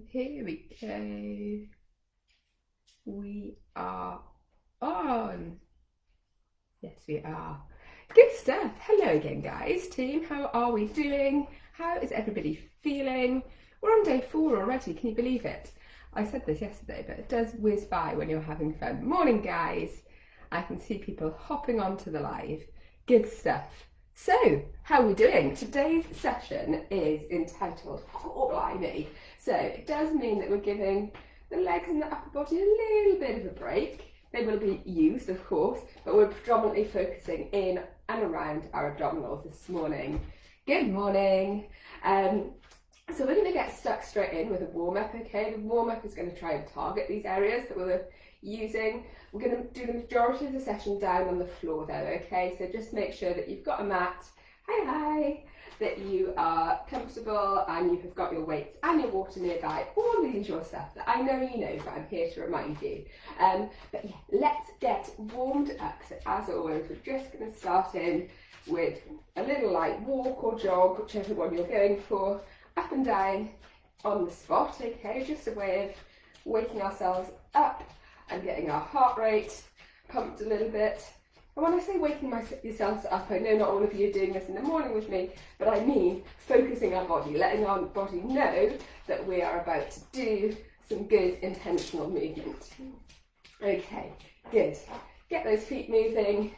Here we go. We are on. Yes, we are. Good stuff. Hello again, guys. Team, how are we doing? How is everybody feeling? We're on day 4 already. Can you believe it? I said this yesterday, but it does whiz by when you're having fun. Morning, guys. I can see people hopping onto the live. Good stuff. So, how are we doing? Today's session is entitled Blimey. So, it does mean that we're giving the legs and the upper body a little bit of a break. They will be used, of course, but we're predominantly focusing in and around our abdominals this morning. Good morning. So we're going to get stuck straight in with a warm-up, okay? The warm-up is going to try and target these areas that we were using. We're going to do the majority of the session down on the floor though, okay? So just make sure that you've got a mat, hi, that you are comfortable and you have got your weights and your water nearby, all the usual stuff that I know you know, but I'm here to remind you. But yeah, let's get warmed up. So as always, we're just going to start in with a little light walk or jog, whichever one you're going for, up and down on the spot, okay? Just a way of waking ourselves up and getting our heart rate pumped a little bit. And when I say waking yourselves up, I know not all of you are doing this in the morning with me, but I mean focusing our body, letting our body know that we are about to do some good intentional movement. Okay, good. Get those feet moving.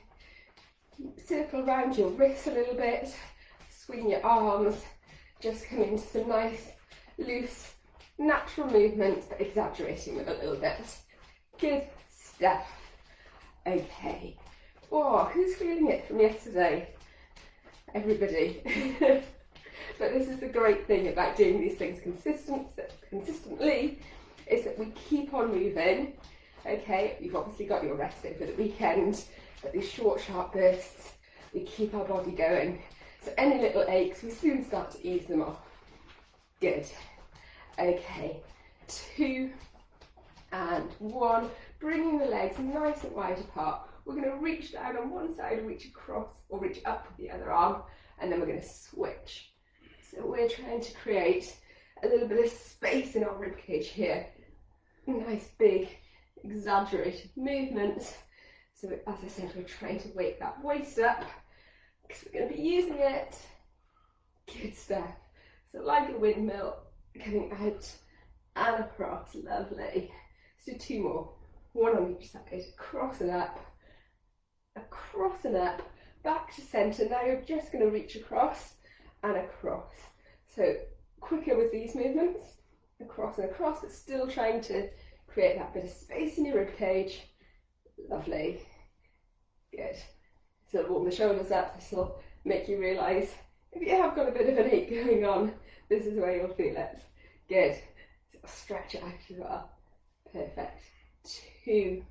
Circle around your wrists a little bit. Swing your arms. Just come into some nice, loose, natural movements, but exaggerating them a little bit. Good stuff. Okay. Oh, who's feeling it from yesterday? Everybody. But this is the great thing about doing these things consistently, is that we keep on moving. Okay, you've obviously got your rest over the weekend, but these short, sharp bursts, we keep our body going. So any little aches, we soon start to ease them off. Good. Okay, 2 and 1. Bringing the legs nice and wide apart. We're going to reach down on one side, reach across, or reach up with the other arm, and then we're going to switch. So we're trying to create a little bit of space in our ribcage here. Nice, big, exaggerated movements. So as I said, we're trying to wake that waist up, because we're going to be using it. Good stuff. So like a windmill, coming out and across. Lovely. Let's do 2 more. 1 on each side. Across and up. Across and up. Back to centre. Now you're just going to reach across and across. So quicker with these movements. Across and across, but still trying to create that bit of space in your ribcage. Lovely. Good. So warm the shoulders up. This will make you realise if you have got a bit of an ache going on, this is where you'll feel it. Good. So stretch it out as well. Perfect. 2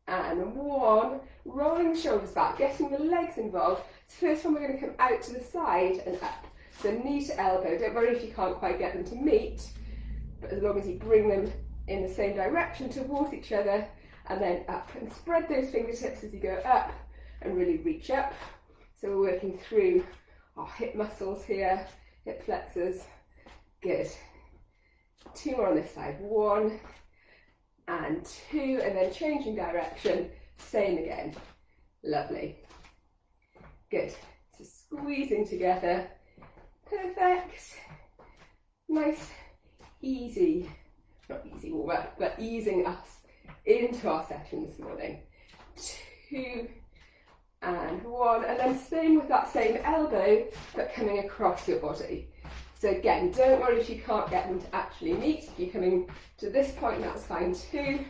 and 1. Rolling the shoulders back, getting the legs involved. So first one, we're going to come out to the side and up. So knee to elbow. Don't worry if you can't quite get them to meet, but as long as you bring them in the same direction towards each other, and then up. And spread those fingertips as you go up and really reach up. So we're working through our hip muscles here, hip flexors. Good. 2 more on this side. 1 and 2, and then changing direction. Same again. Lovely. Good. So squeezing together. Perfect. Nice, easy, not easy warm up, but easing us into our session this morning. 2 and 1, and then staying with that same elbow, but coming across your body. So again, don't worry if you can't get them to actually meet. If you're coming to this point, that's fine too.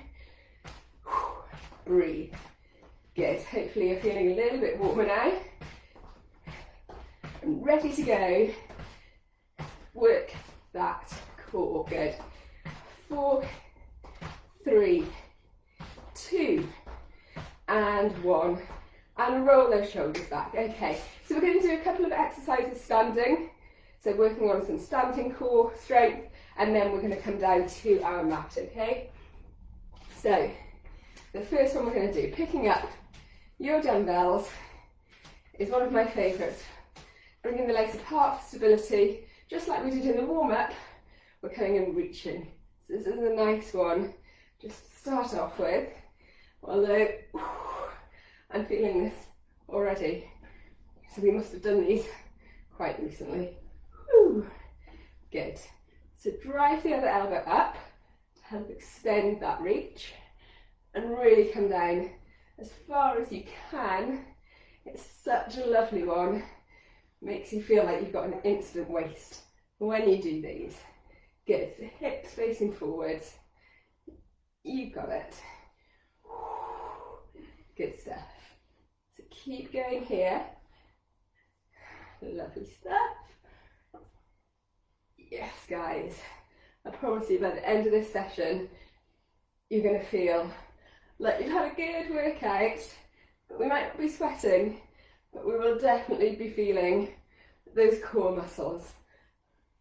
Breathe. Good. Hopefully you're feeling a little bit warmer now. And ready to go. Work that core. Good. 4, 3, 2, and 1. And roll those shoulders back. Okay, so we're going to do a couple of exercises standing. So working on some standing core strength, and then we're going to come down to our mat, okay? So the first one we're going to do, picking up your dumbbells, is one of my favourites. Bringing the legs apart for stability, just like we did in the warm-up. we're coming and reaching. So this is a nice one just to start off with, although I'm feeling this already. So we must have done these quite recently. Whew. Good. So drive the other elbow up to help extend that reach and really come down as far as you can. It's such a lovely one. Makes you feel like you've got an instant waist when you do these. Good. So hips facing forwards. You've got it. Good stuff. So keep going here. Lovely stuff. Yes, guys. I promise you by the end of this session, you're going to feel like you've had a good workout. But we might not be sweating, but we will definitely be feeling those core muscles.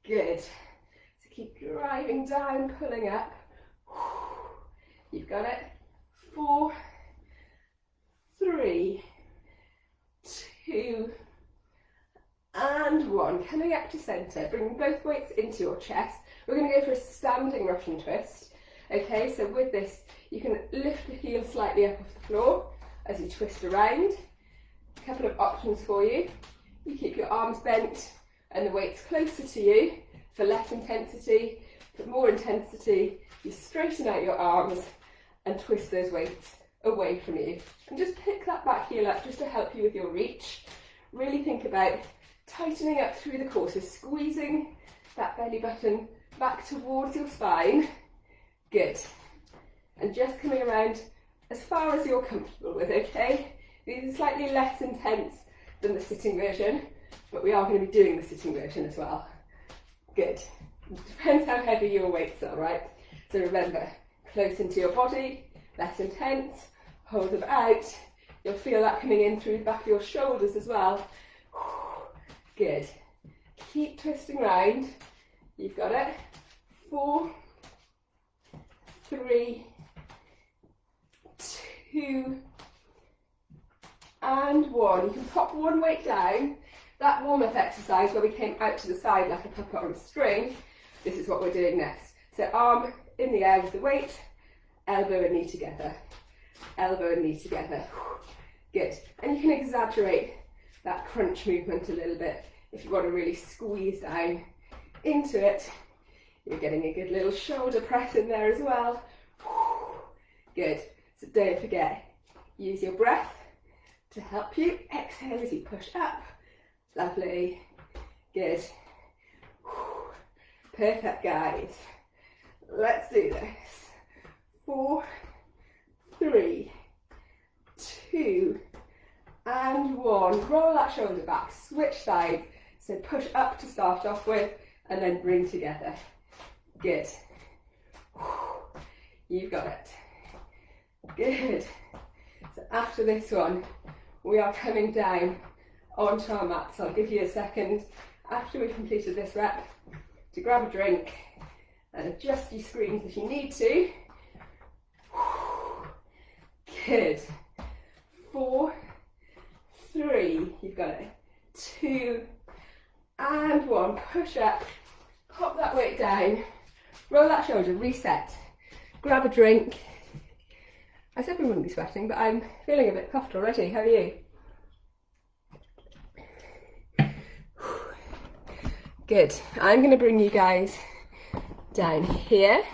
Good. So keep driving down, pulling up. You've got it. 4, 3, 2, and 1. Coming up to centre, bringing both weights into your chest. We're going to go for a standing Russian twist. Okay, so with this, you can lift the heel slightly up off the floor as you twist around. A couple of options for you. You keep your arms bent and the weights closer to you for less intensity. For more intensity, you straighten out your arms and twist those weights away from you. And just pick that back heel up just to help you with your reach. Really think about tightening up through the core, so squeezing that belly button back towards your spine. Good. And just coming around as far as you're comfortable with, okay? These are slightly less intense than the sitting version, but we are going to be doing the sitting version as well. Good. Depends how heavy your weights are, right? So remember, close into your body, less intense, hold them out. You'll feel that coming in through the back of your shoulders as well. Good. Keep twisting round. You've got it. 4, 3, 2, and 1. You can pop one weight down. That warm-up exercise where we came out to the side like a puppet on a string, this is what we're doing next. So arm in the air with the weight, elbow and knee together. Elbow and knee together. Good. And you can exaggerate that crunch movement a little bit if you want to really squeeze down into it. You're getting a good little shoulder press in there as well. Good. So don't forget, use your breath to help you. Exhale as you push up. Lovely. Good. Perfect, guys. Let's do this. 4, 3, 2, and 1. Roll that shoulder back. Switch sides. So push up to start off with, and then bring together. Good. You've got it. Good. So after this one, we are coming down onto our mats. I'll give you a second after we've completed this rep to grab a drink and adjust your screens if you need to. Good. 4, 3, you've got it. 2, and 1. Push up, pop that weight down, roll that shoulder, reset, grab a drink. I said we wouldn't be sweating, but I'm feeling a bit puffed already. How are you? Good. I'm going to bring you guys down here.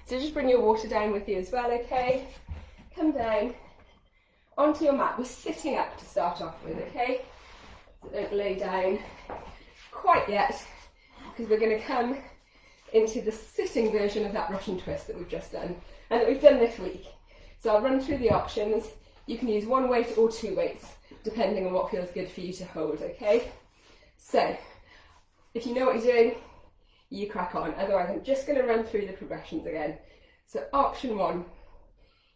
So just bring your water down with you as well, okay? Come down onto your mat. We're sitting up to start off with, okay? So don't lay down quite yet, because we're going to come into the sitting version of that Russian twist that we've just done, and that we've done this week. So I'll run through the options. You can use 1 weight or 2 weights, depending on what feels good for you to hold, okay? So, if you know what you're doing, you crack on. Otherwise, I'm just going to run through the progressions again. So option 1,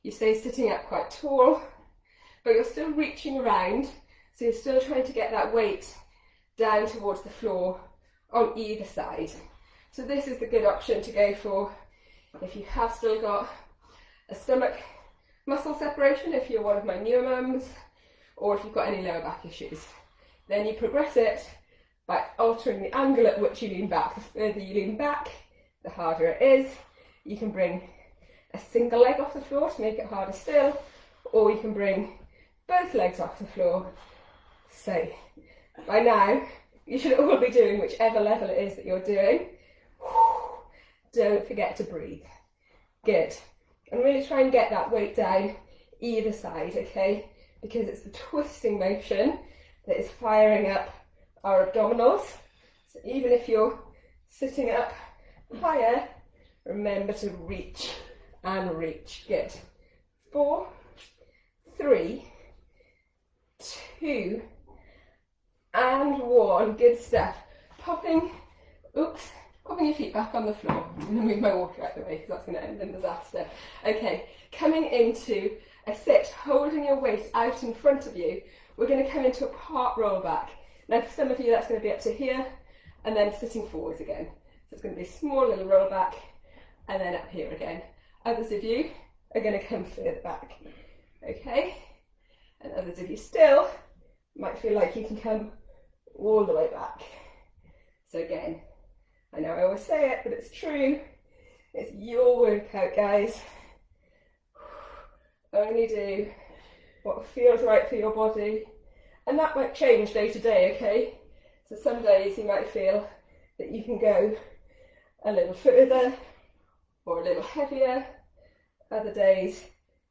you stay sitting up quite tall, but you're still reaching around, so you're still trying to get that weight down towards the floor on either side. So this is the good option to go for if you have still got a stomach muscle separation, if you're one of my newer mums, or if you've got any lower back issues. Then you progress it by altering the angle at which you lean back. The further you lean back, the harder it is. You can bring a single leg off the floor to make it harder still, or you can bring both legs off the floor. So by now, you should all be doing whichever level it is that you're doing. Don't forget to breathe. Good. And really try and get that weight down either side, okay? Because it's the twisting motion that is firing up our abdominals. So even if you're sitting up higher, remember to reach and reach. Good. 4, 3, 2, and 1. Good stuff. Popping your feet back on the floor. I'm going to move my walker out of the way because that's going to end in disaster. Okay, coming into a sit, holding your weight out in front of you. We're going to come into a part roll back. Now for some of you that's going to be up to here, and then sitting forwards again. So it's going to be a small little roll back, and then up here again. Others of you are going to come further back. Okay? And others of you still might feel like you can come all the way back. So again, I know I always say it, but it's true. It's your workout, guys. Only do what feels right for your body. And that might change day to day, okay? So some days you might feel that you can go a little further or a little heavier. Other days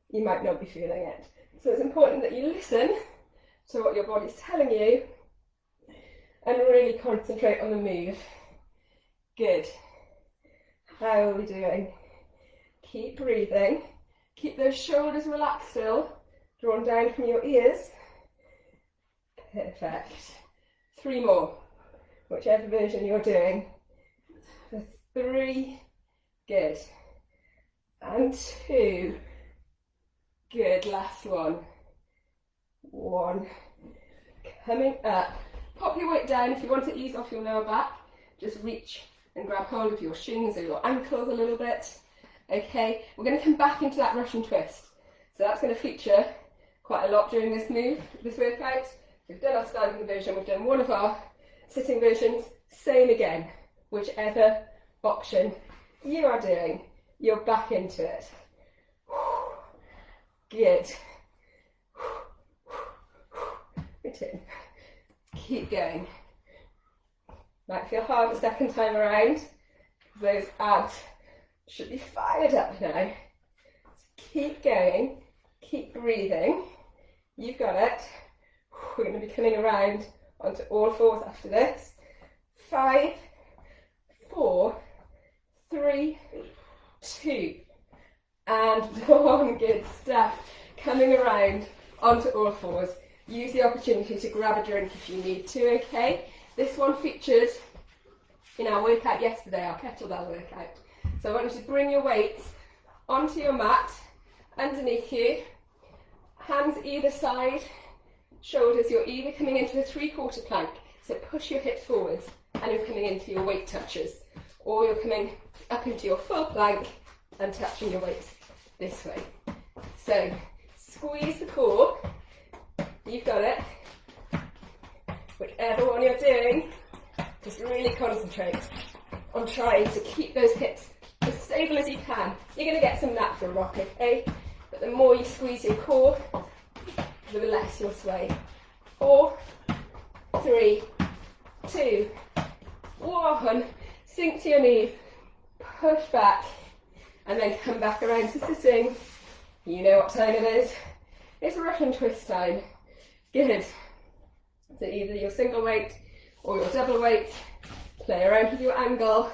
you might not be feeling it. So it's important that you listen to what your body's telling you and really concentrate on the move. Good. How are we doing? Keep breathing. Keep those shoulders relaxed still, drawn down from your ears. Perfect. 3 more, whichever version you're doing. 3, good. And 2, good. Last one. 1. Coming up. Pop your weight down. If you want to ease off your lower back, just reach and grab hold of your shins or your ankles a little bit. Okay, we're going to come back into that Russian twist. So that's going to feature quite a lot during this workout. We've done our standing version, we've done one of our sitting versions. Same again, whichever option you are doing, you're back into it. Good. Return. Keep going. Might feel hard the second time around. Those abs should be fired up now. So keep going, keep breathing. You've got it. We're going to be coming around onto all fours after this. 5, 4, 3, 2, and 1. Good stuff. Coming around onto all fours. Use the opportunity to grab a drink if you need to, okay? This one featured in our workout yesterday, our kettlebell workout. So I want you to bring your weights onto your mat, underneath you, hands either side, shoulders, you're either coming into a 3/4 plank, so push your hips forwards and you're coming into your weight touches, or you're coming up into your full plank and touching your weights this way. So squeeze the core, you've got it. Whichever one you're doing, just really concentrate on trying to keep those hips as stable as you can. You're going to get some natural rock, okay? But the more you squeeze your core, the less you'll sway. 4, 3, 2, 1. Sink to your knees, push back, and then come back around to sitting. You know what time it is. It's Russian twist time. Good. So either your single weight or your double weight. Play around with your angle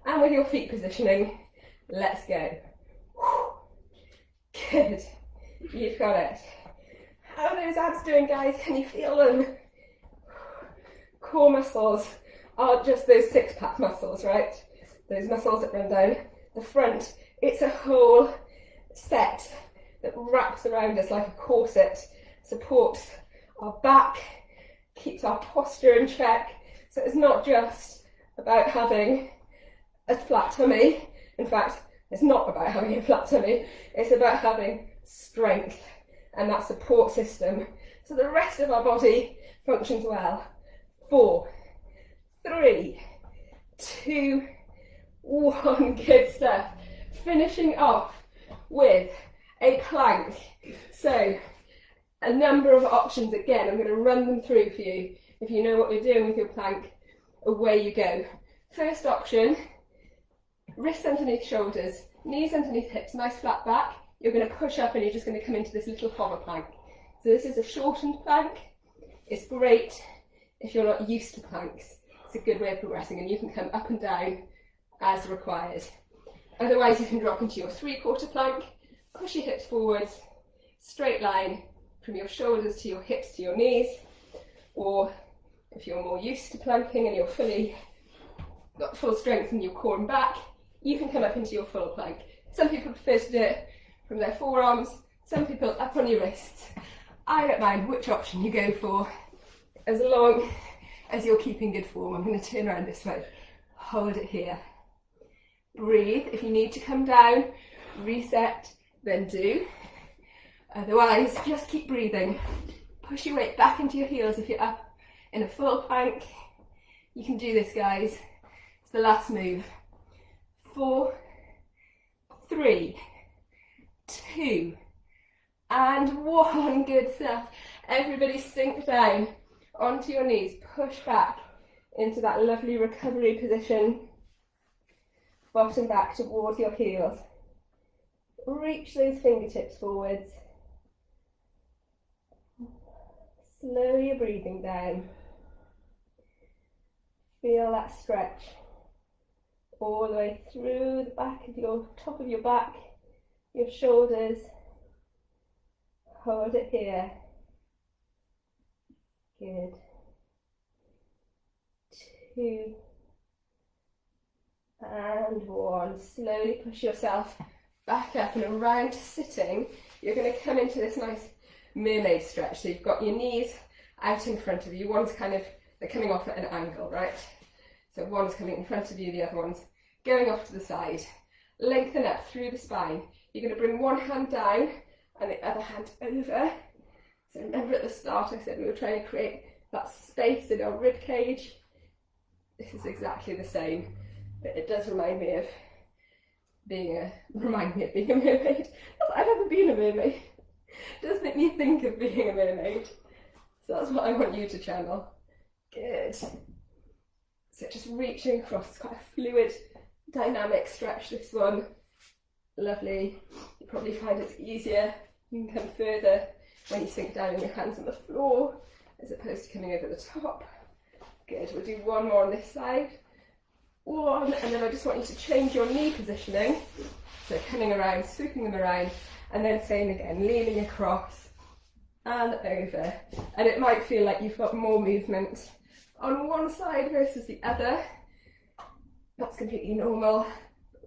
and with your feet positioning. Let's go. Good. You've got it. How are those abs doing, guys? Can you feel them? Core muscles aren't just those six-pack muscles, right? Those muscles that run down the front. It's a whole set that wraps around us like a corset, supports our back, keeps our posture in check. So it's not just about having a flat tummy. In fact, it's not about having a flat tummy. It's about having strength and that support system so the rest of our body functions well. 4, 3, 2, 1. Good stuff. Finishing off with a plank. So a number of options again. I'm going to run them through for you. If you know what you're doing with your plank, away you go. First option, wrists underneath shoulders, knees underneath hips, nice flat back. You're going to push up and you're just going to come into this little hover plank. So this is a shortened plank. It's great if you're not used to planks. It's a good way of progressing, and you can come up and down as required. Otherwise you can drop into your 3/4 plank, push your hips forwards, straight line from your shoulders to your hips to your knees, or if you're more used to planking and you're got full strength in your core and back, you can come up into your full plank. Some people prefer to do it from their forearms, some people up on your wrists. I don't mind which option you go for, as long as you're keeping good form. I'm going to turn around this way, hold it here. Breathe. If you need to come down, reset, then do. Otherwise, just keep breathing. Push your weight back into your heels if you're up in a full plank. You can do this, guys. It's the last move. 4, 3, 2, and 1. Good stuff. Everybody sink down onto your knees. Push back into that lovely recovery position. Bottom back towards your heels. Reach those fingertips forwards. Slow your breathing down. Feel that stretch all the way through the back of your top of your back, your shoulders. Hold it here. Good. 2 and 1. Slowly push yourself back up and around to sitting. You're going to come into this nice mermaid stretch. So you've got your knees out in front of you. One's they're coming off at an angle, right? So one's coming in front of you, the other one's going off to the side. Lengthen up through the spine. You're going to bring one hand down and the other hand over. So remember at the start I said we were trying to create that space in our rib cage. This is exactly the same, but it does remind me of being a mermaid. I've never been a mermaid. It does make me think of being a mermaid. So that's what I want you to channel. Good. So just reaching across. It's quite a fluid, dynamic stretch, this one. Lovely. You probably find it's easier. You can come further when you sink down with your hands on the floor, as opposed to coming over the top. Good. We'll do one more on this side. 1, and then I just want you to change your knee positioning. So coming around, swooping them around, and then same again, leaning across and over. And it might feel like you've got more movement on one side versus the other. That's completely normal.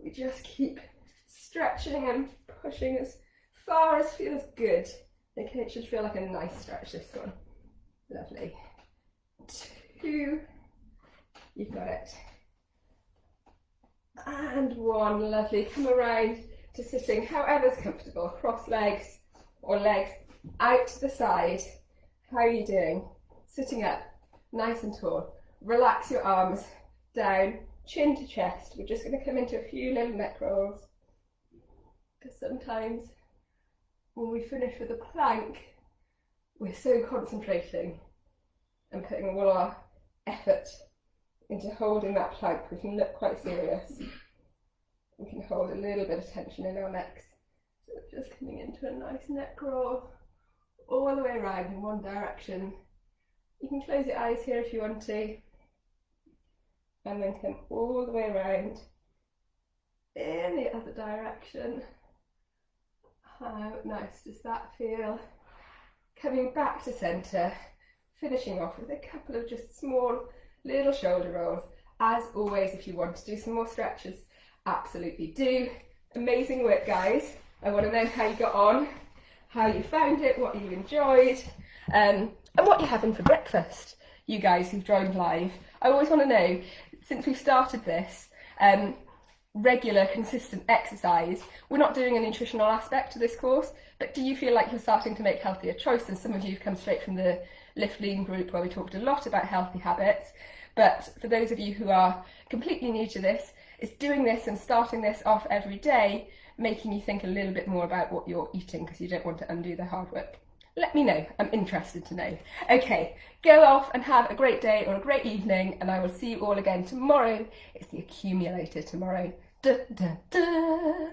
We just keep stretching and pushing as far as feels good. Okay, it should feel like a nice stretch, this one. Lovely. 2, you've got it. And 1, lovely. Come around to sitting however's comfortable. Cross legs or legs out to the side. How are you doing? Sitting up, nice and tall. Relax your arms down, chin to chest. We're just going to come into a few little neck rolls. Because sometimes when we finish with a plank, we're so concentrating and putting all our effort into holding that plank, we can look quite serious. We can hold a little bit of tension in our necks. So just coming into a nice neck roll, all the way around in one direction. You can close your eyes here if you want to, and then come all the way around in the other direction. How nice does that feel? Coming back to centre, finishing off with a couple of just small little shoulder rolls. As always, if you want to do some more stretches, absolutely do. Amazing work, guys. I want to know how you got on, how you found it, what you enjoyed, and what you're having for breakfast, you guys who've joined live. I always want to know, since we've started this, regular, consistent exercise. We're not doing a nutritional aspect to this course, but do you feel like you're starting to make healthier choices? Some of you have come straight from the Lift Lean group where we talked a lot about healthy habits, But for those of you who are completely new to this, it's doing this and starting this off every day, making you think a little bit more about what you're eating because you don't want to undo the hard work. Let me know, I'm interested to know. Okay, go off and have a great day or a great evening, and I will see you all again tomorrow. It's the accumulator tomorrow. Da, da, da.